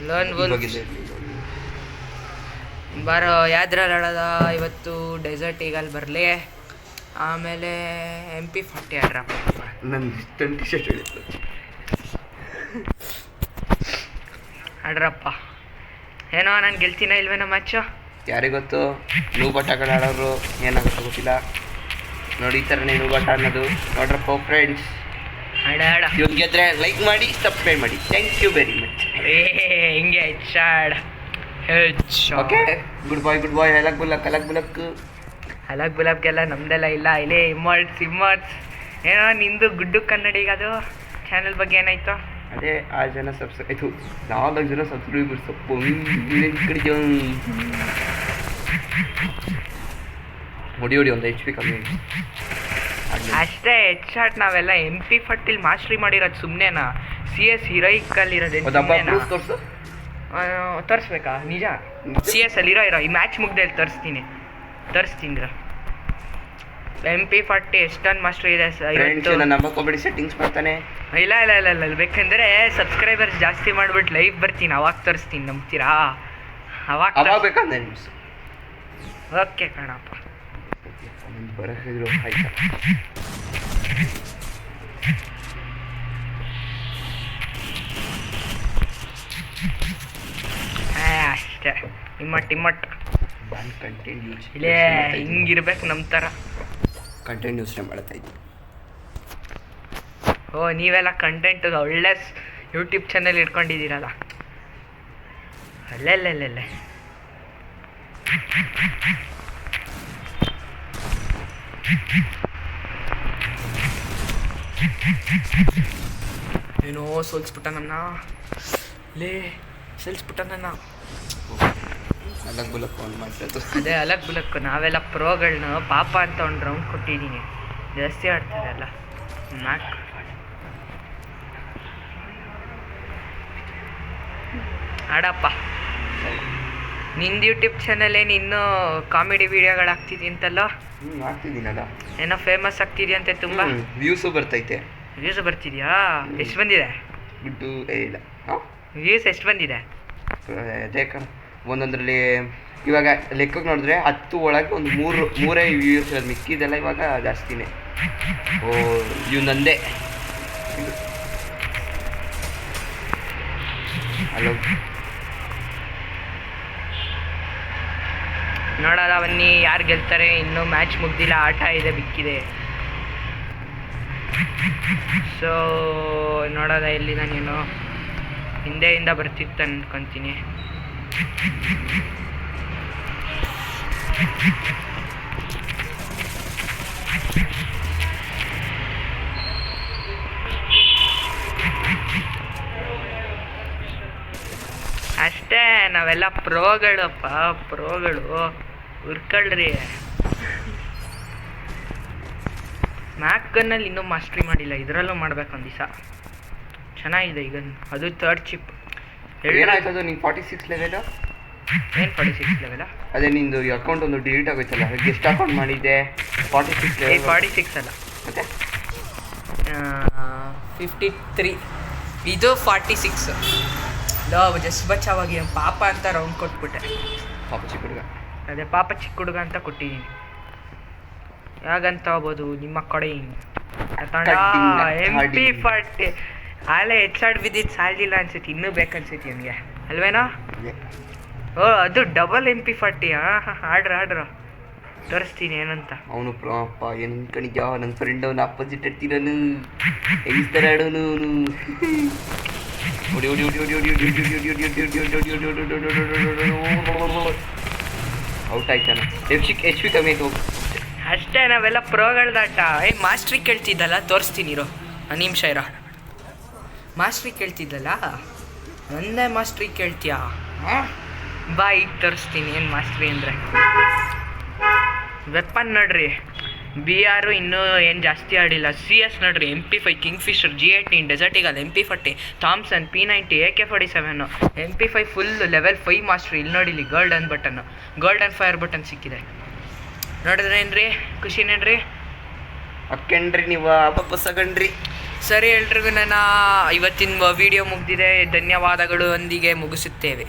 Loan wolf ಬಾರೋ ಯಾವ್ದ್ರಲ್ಲಿ ಆಡೋದ ಇವತ್ತು. ಡೆಸರ್ಟ್ ಈಗಲ್ಲಿ ಬರಲಿ, ಆಮೇಲೆ MP40 ಆಡ್ರಪ್ಪ. ನನ್ನ ಇಷ್ಟೊಂದು ಟಿ ಶರ್ಟ್ ಹೇಳಿತ್ತು ಆಡ್ರಪ್ಪ. ಏನೋ ನಾನು ಗೆಲ್ತೀನ ಇಲ್ವೇನೋ ಮ್ಯಾಚು ಯಾರಿಗೊತ್ತು. ನೂಬಾಟಗಳು ಆಡೋರು ಏನಾಗುತ್ತೆ ಗೊತ್ತಿಲ್ಲ. ನೋಡಿ ಈ ಥರನೇ ನೂಬಾಟ ಅನ್ನೋದು. ನೋಡ್ರಪ್ಪ ಫ್ರೆಂಡ್ಸ್, ಆಡ ಆಡ ಇವ್ರು ಗೆದ್ರೆ ಲೈಕ್ ಮಾಡಿ, ಸಬ್ಸ್ಕ್ರೈಬ್ ಮಾಡಿ. Thank you very much. ಹಿಂಗೆ ಹೆಚ್ಚಾಡ ಓಕೆ, ಗುಡ್ ಬಾಯ್. ಅಲಕ್ ಬುಲಕ್ ಅಲಗ್ ಗುಲಾಬ್ಗೆಲ್ಲ ನಮ್ದೆಲ್ಲ ಇಲ್ಲ. ಇಲ್ಲೇ ಇಮ್ಮರ್ಟ್ಸ್ ಏನೋ ನಿಂದು ಗುಡ್ಡು ಕನ್ನಡಿಗ ಅದು ಚಾನಲ್ ಬಗ್ಗೆ ಏನಾಯ್ತು? ಅದೇ 6 ಜನ ಆಯಿತು, 4 ಜನ ಸಬ್ಸ್ಕ್ರೈಬರ್ಸ್. ಹೊಡಿ ಒಂದು HP ಕಮ್ಮಿ ಅಷ್ಟೇ. ಹೆಚ್ಶಾಟ್ ನಾವೆಲ್ಲ MP40 ಮಾಸ್ಟ್ರಿ ಮಾಡಿರೋದು ಸುಮ್ಮನೆನಾ? CS ಹೀರೋಯಿಕಲ್ಲಿರೋದು ತೋರಿಸು. ತೋರಿಸ್ಬೇಕಾ? ನಿಜ CS ಅಲ್ಲಿ ಇರೋ ಈ ಮ್ಯಾಚ್ ಮುಗ್ದಲ್ಲಿ ತರಿಸ್ತೀನಿ MP40 ಎಷ್ಟೊಂದು ಮಾಸ್ಟ್ರಿ ಇದೆ. ನಂಬಕೋಬೇಡಿ, ಸೆಟ್ಟಿಂಗ್ಸ್ ಮಾಡ್ತಾನೆ. ಇಲ್ಲ ಬೇಕಂದ್ರೆ ಸಬ್ಸ್ಕ್ರೈಬರ್ಸ್ ಜಾಸ್ತಿ ಮಾಡ್ಬಿಟ್ಟು ಲೈವ್ ಬರ್ತೀನಿ, ಅವಾಗ ತರಿಸ್ತೀನಿ. ನಂಬ್ತೀರಾ? ಅವಾಗ ಬೇಕಂದ್ರೆ ಓಕೆ ಕಣಪ್ಪ. ಬರೋದು ಆಯ್ತಾ? ಅಷ್ಟೇ. ಇಮ್ಮಟ್ ಕಂಟೆಂಟ್ ಯೂಸ್ ಇಲ್ಲೇ ಹಿಂಗಿರ್ಬೇಕು ನಮ್ಮ ಥರ. ಕಂಟೆಂಟ್ ಯೂಸ್ನೇ ಮಾಡ್ತಾ ಇದ್ವಿ. ಓ, ನೀವೆಲ್ಲ ಕಂಟೆಂಟ್ ಒಳ್ಳೆ ಯೂಟ್ಯೂಬ್ ಚಾನಲ್ ಇಟ್ಕೊಂಡಿದ್ದೀರಲ್ಲ. ಅಲ್ಲೆಲ್ಲೆಲ್ಲೆಲ್ಲೆ ಏನೋ ಸೋಲ್ಸ್ಬಿಟ್ಟ ನನ್ನ. ಅಲಕ್ ಬುಲಕ್ ಒಂದು ಮಾತಾಡೋದು. ಅದೇ ಅಲಕ್ ಬುಲಕ್. ನಾವೆಲ್ಲ ಪ್ರೋಗಳನ್ನ ಪಾಪ ಅಂತ ಒಂದು ರೌಂಡ್ ಕೊಟ್ಟಿದ್ದೀನಿ. ಜಾಸ್ತಿ ಆಡ್ತಾರೆ ಅಲ್ಲ ಮ್ಯಾಕ್. ಆಡಪ್ಪ. ನಿಂದು ಯೂಟ್ಯೂಬ್ ಚಾನಲ್ ಏನು ಇನ್ನೂ ಕಾಮಿಡಿ ವಿಡಿಯೋಗಳು ಆಗ್ತಿದ್ದಿ ಅಂತಲ್ಲ? ಆಗ್ತಿದ್ದೀನಲ್ಲ. ಏನೋ ಫೇಮಸ್ ಆಗ್ತಿದ್ಯಂತೆ ತುಂಬ. ವ್ಯೂಸು ಬರ್ತೈತೆ. ವ್ಯೂಸ್ ಬರ್ತಿದ್ಯಾ? ಎಷ್ಟು ಬಂದಿದೆ? ದುಡ್ಡು ಇಲ್ಲ. ವ್ಯೂಸ್ ಎಷ್ಟು ಬಂದಿದೆ? ಅದೇ ಕಣ, ಒಂದೊಂದರಲ್ಲಿ ಇವಾಗ ಲೆಕ್ಕಕ್ಕೆ ನೋಡಿದ್ರೆ 10 ಒಳಗೆ ಒಂದು 3 ವ್ಯೂಸ್ ಇರೋದು. ಮಿಕ್ಕಿದೆಲ್ಲ ಇವಾಗ ಜಾಸ್ತಿನೇ. ಓ, ಇವು ನಂದೇ. ಹಲೋ, ನೋಡೋದ ಬನ್ನಿ ಯಾರು ಗೆಲ್ತಾರೆ. ಇನ್ನೂ ಮ್ಯಾಚ್ ಮುಗ್ದಿಲ್ಲ, ಆಟ ಇದೆ ಬಿಕ್ಕಿದೆ. ಸೊ ನೋಡೋದ ಇಲ್ಲಿ ನಾನೇನು ಹಿಂದೆಯಿಂದ ಬರ್ತಿತ್ತು ಅನ್ಕೊತೀನಿ. ಅಷ್ಟೇ, ನಾವೆಲ್ಲ ಪ್ರೋಗಳಪ್ಪ, ಪ್ರೋಗಳು. ಉರ್ಕೊಳ್ರಿ. ಮ್ಯಾಕನ್ನಲ್ಲಿ ಇನ್ನೂ ಮಾಸ್ಟ್ರಿ ಮಾಡಿಲ್ಲ, ಇದರಲ್ಲೂ ಮಾಡ್ಬೇಕು ಒಂದು ದಿವಸ. ಚೆನ್ನಾಗಿದೆ ಈಗ ಅದು 3rd ಚಿಪ್. ಏನಾಯ್ತದು ನಿಂಗೆ 46 ಲೆವೆಲು? ಏನು 46 ಲೆವೆಲ? ಅದೇ ನಿಂದು ಅಕೌಂಟ್ ಒಂದು ಡಿಲೀಟ್ ಆಗೋಯ್ತಲ್ಲ, ಎಷ್ಟು ಅಕೌಂಟ್ ಮಾಡಿದ್ದೆ? 46 ಲೆವೆಲ್. 46 ಅಲ್ಲ, ಮತ್ತೆ 53. ಇದು 46. ಜಸ್ಟ್ ಬಚಾವಾಗಿ ಪಾಪ ಅಂತ ರೌಂಡ್ ಕೊಟ್ಬಿಟ್ಟೆ. ಪಾಪ ಚಿಕ್ಕ ಹುಡುಗ. ಅದೇ ಪಾಪ ಚಿಕ್ಕ ಹುಡುಗ ಅಂತ ಕೊಟ್ಟಿದ್ದೀನಿ. ಯಾಗಂತ ಹೋಗ್ಬೋದು ನಿಮ್ಮ ಕಡೆ. MP40 ಆಲೆ ಹೆಚ್ಚಾಡ್ ಬಿದ್ದಿದ್ದು ಸಾಲಿಲ್ಲ ಅನ್ಸುತ್ತೆ, ಇನ್ನೂ ಬೇಕನ್ಸುತ್ತೆ ನನಗೆ ಅಲ್ವೇನೋ? ಓ, ಅದು ಡಬಲ್ MP40. ಆಡ್ರ ತೋರಿಸ್ತೀನಿ ಏನಂತ. ಅವನು ಅಪ್ಪ ಏನು ಅನ್ಕೊಂಡಿದ್ಯ? ನನ್ನ ಫ್ರೆಂಡ್ ಅವನು ಅಪೋಸಿಟ್ ಇರ್ತೀರನು, ಹೆಂಗಿಸ್ತಾರ ಆಡೋನು ಅವನು. ಔಟ್ ಆಯ್ತಾನ. HP ಕಮ್ಮಿ ಆಯ್ತು. ಅಷ್ಟೇ, ನಾವೆಲ್ಲ ಪ್ರೋಗಳ್ದಾಟ. ಮಾಸ್ಟ್ರಿ ಕೇಳ್ತಿದ್ದಲ್ಲ, ತೋರಿಸ್ತೀನಿ ಇರೋ ನಿಮಿಷ ಇರೋ. ಮಾಸ್ಟ್ರಿ ಕೇಳ್ತಿದ್ದಲ್ಲ, ಒಂದೇ ಮಾಸ್ಟ್ರಿ ಕೇಳ್ತೀಯಾ? ಬಾ ಈಗ ತೋರಿಸ್ತೀನಿ ಏನು ಮಾಸ್ಟ್ರಿ ಅಂದರೆ. ವೆಪನ್ ನೋಡ್ರಿ, BR ಇನ್ನೂ ಏನು ಜಾಸ್ತಿ ಆಡಿಲ್ಲ. CS ನೋಡ್ರಿ, MP5 Kingfisher, G18 desert eagle, MP40 Thompson, P90 AK47, MP5 full level 5 mastery. ಇಲ್ಲಿ ನೋಡಿ, ಇಲ್ಲಿ ಗೋಲ್ಡನ್ ಫೈರ್ ಬಟನ್ ಸಿಕ್ಕಿದೆ. ನೋಡಿದ್ರೇನ್ರಿ, ಖುಷಿನೇನ್ರಿ? ಅಕ್ಕಂಡ್ರಿ ನೀವು ಅಪ್ಪ ಸಗಣ್ರಿ. ಸರಿ ಎಲ್ರಿಗೂ ನನ್ನ ಇವತ್ತಿನ ವಿಡಿಯೋ ಮುಗಿದಿದೆ. ಧನ್ಯವಾದಗಳು ಒಂದಿಗೆ ಮುಗಿಸುತ್ತೇವೆ.